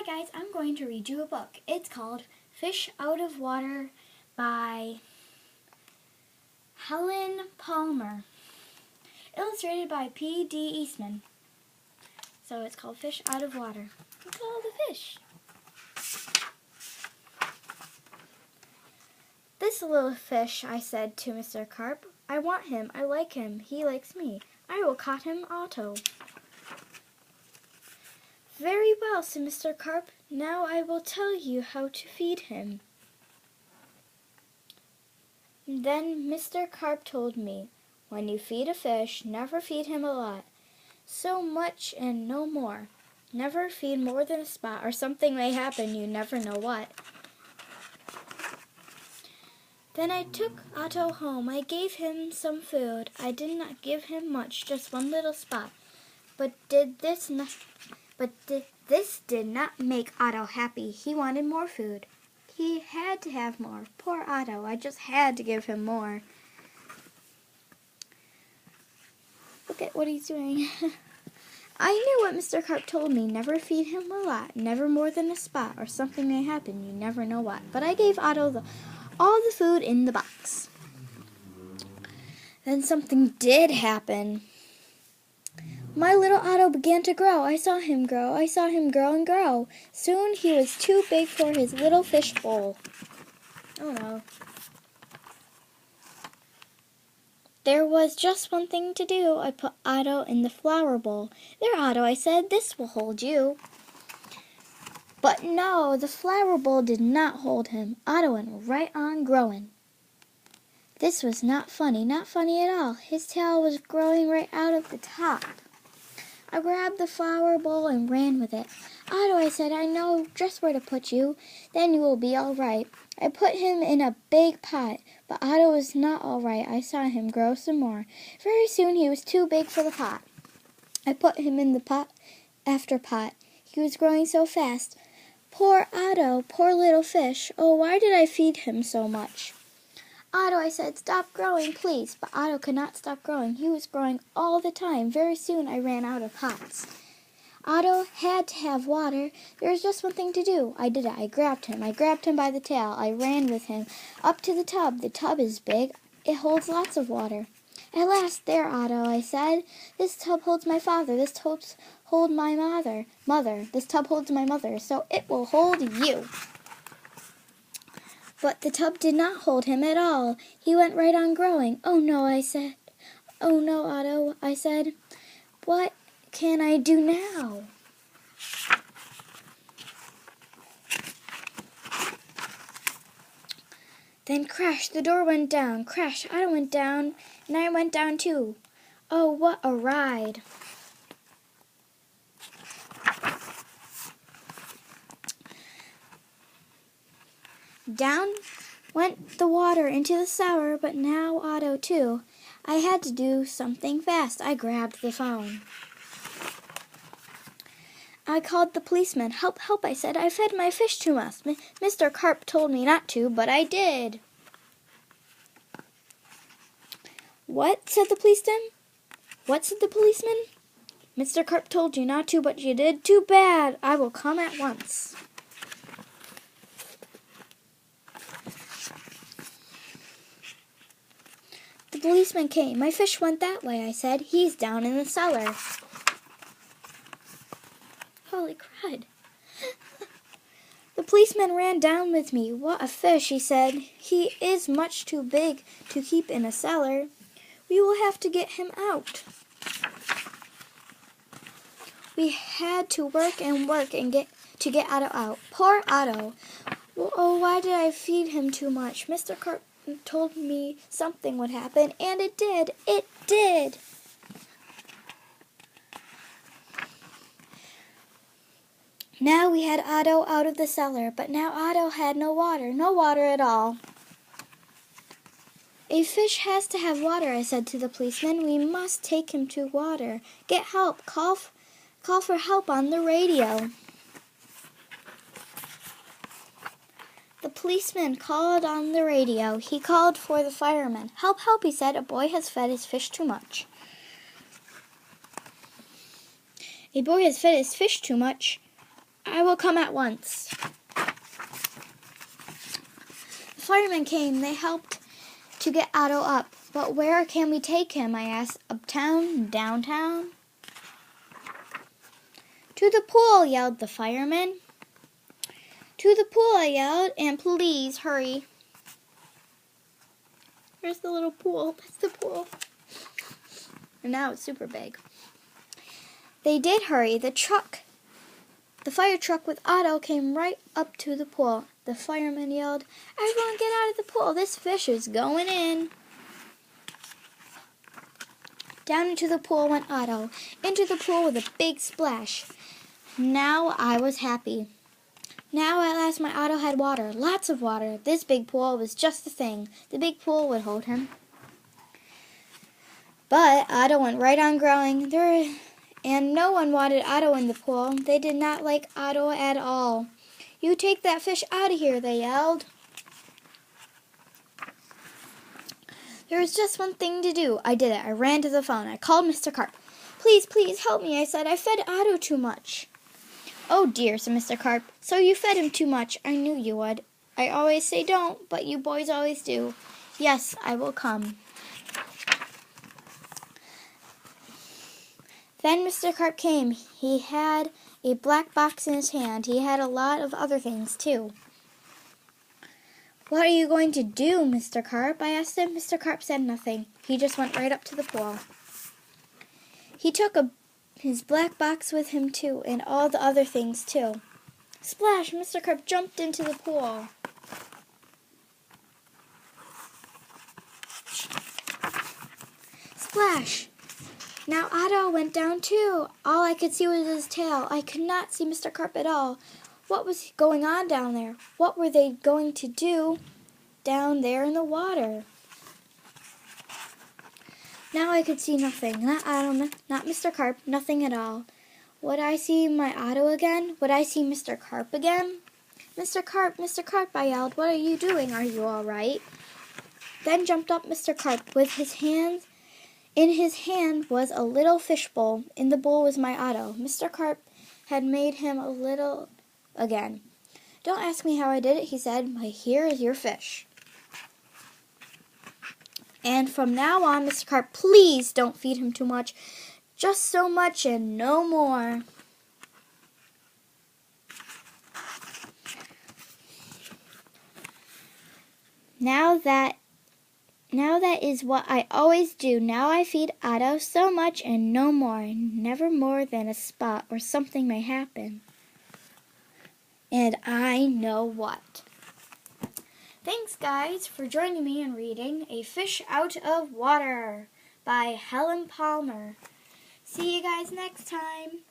guys, I'm going to read you a book. It's called Fish Out of Water by Helen Palmer. Illustrated by P.D. Eastman. So it's called Fish Out of Water. Look at all the fish. This little fish, I said to Mr. Carp. I want him. I like him. He likes me. I will caught him Otto. Very well, said Mr. Carp. Now I will tell you how to feed him. Then Mr. Carp told me, when you feed a fish, never feed him a lot. So much and no more. Never feed more than a spot, or something may happen, you never know what. Then I took Otto home. I gave him some food. I did not give him much, just one little spot. But this did not make Otto happy. He wanted more food. He had to have more. Poor Otto. I just had to give him more. Look at what he's doing. I knew what Mr. Carp told me. Never feed him a lot. Never more than a spot, or something may happen. You never know what. But I gave Otto all the food in the box. Then something did happen. My little Otto began to grow. I saw him grow. I saw him grow and grow. Soon he was too big for his little fish bowl. Oh no. There was just one thing to do. I put Otto in the flower bowl. There, Otto, I said, this will hold you. But no, the flower bowl did not hold him. Otto went right on growing. This was not funny at all. His tail was growing right out of the top. I grabbed the flower bowl and ran with it. Otto, I said, I know just where to put you. Then you will be all right. I put him in a big pot, but Otto was not all right. I saw him grow some more. Very soon he was too big for the pot. I put him in the pot after pot. He was growing so fast. Poor Otto, poor little fish. Oh, why did I feed him so much? Otto, I said, stop growing, please. But Otto could not stop growing. He was growing all the time. Very soon I ran out of pots. Otto had to have water. There was just one thing to do. I did it. I grabbed him. I grabbed him by the tail. I ran with him up to the tub. The tub is big. It holds lots of water. At last, there, Otto, I said. This tub holds my father. This tub holds my mother. This tub holds my mother, so it will hold you. But the tub did not hold him at all. He went right on growing. Oh no, I said. Oh no, Otto, I said. What can I do now? Then crash, the door went down. Crash, Otto went down, and I went down too. Oh, what a ride. Down went the water into the cellar, but now Otto too. I had to do something fast. I grabbed the phone. I called the policeman. Help, help, I said. I fed my fish too much. Mr. Carp told me not to, but I did. What? Said the policeman. What? Said the policeman. Mr. Carp told you not to, but you did. Too bad. I will come at once. The policeman came. My fish went that way, I said. He's down in the cellar. Holy crud. The policeman ran down with me. What a fish, he said. He is much too big to keep in a cellar. We will have to get him out. We had to work and get Otto out. Poor Otto. Oh, why did I feed him too much? Mr. Carp told me something would happen, and it did. It did. Now we had Otto out of the cellar, but now Otto had no water at all. A fish has to have water, I said to the policeman. We must take him to water. Get help. Call for help on the radio. The policeman called on the radio. He called for the fireman. Help, help, he said. A boy has fed his fish too much. A boy has fed his fish too much. I will come at once. The firemen came. They helped to get Otto up. But where can we take him? I asked. Uptown? Downtown? To the pool, yelled the fireman. To the pool, I yelled, and please hurry. Here's the little pool. That's the pool. And now it's super big. They did hurry. The fire truck with Otto came right up to the pool. The fireman yelled, "Everyone get out of the pool. This fish is going in." Down into the pool went Otto, into the pool with a big splash. Now I was happy. Now at last my Otto had water, lots of water. This big pool was just the thing. The big pool would hold him. But Otto went right on growing, and no one wanted Otto in the pool. They did not like Otto at all. "You take that fish out of here," they yelled. There was just one thing to do. I did it. I ran to the phone. I called Mr. Carp. "Please, please help me," I said. "I fed Otto too much." "Oh dear," said Mr. Carp. "So you fed him too much. I knew you would. I always say don't, but you boys always do. Yes, I will come." Then Mr. Carp came. He had a black box in his hand. He had a lot of other things, too. "What are you going to do, Mr. Carp?" I asked him. Mr. Carp said nothing. He just went right up to the pool. He took his black box with him, too, and all the other things, too. Splash! Mr. Carp jumped into the pool. Splash! Now Otto went down too. All I could see was his tail. I could not see Mr. Carp at all. What was going on down there? What were they going to do down there in the water? Now I could see nothing. Not Otto, not Mr. Carp, nothing at all. Would I see my Otto again? Would I see Mr. Carp again? Mr. Carp, I yelled. "What are you doing? Are you all right?" Then jumped up Mr. Carp with his hands. In his hand was a little fish bowl. In the bowl was my Otto. Mr. Carp had made him a little again. "Don't ask me how I did it," he said. "But here is your fish. And from now on, Mr. Carp, please don't feed him too much. Just so much and no more." Now that is what I always do. Now I feed Otto so much and no more. Never more than a spot or something may happen. And I know what. Thanks, guys, for joining me in reading A Fish Out of Water by Helen Palmer. See you guys next time.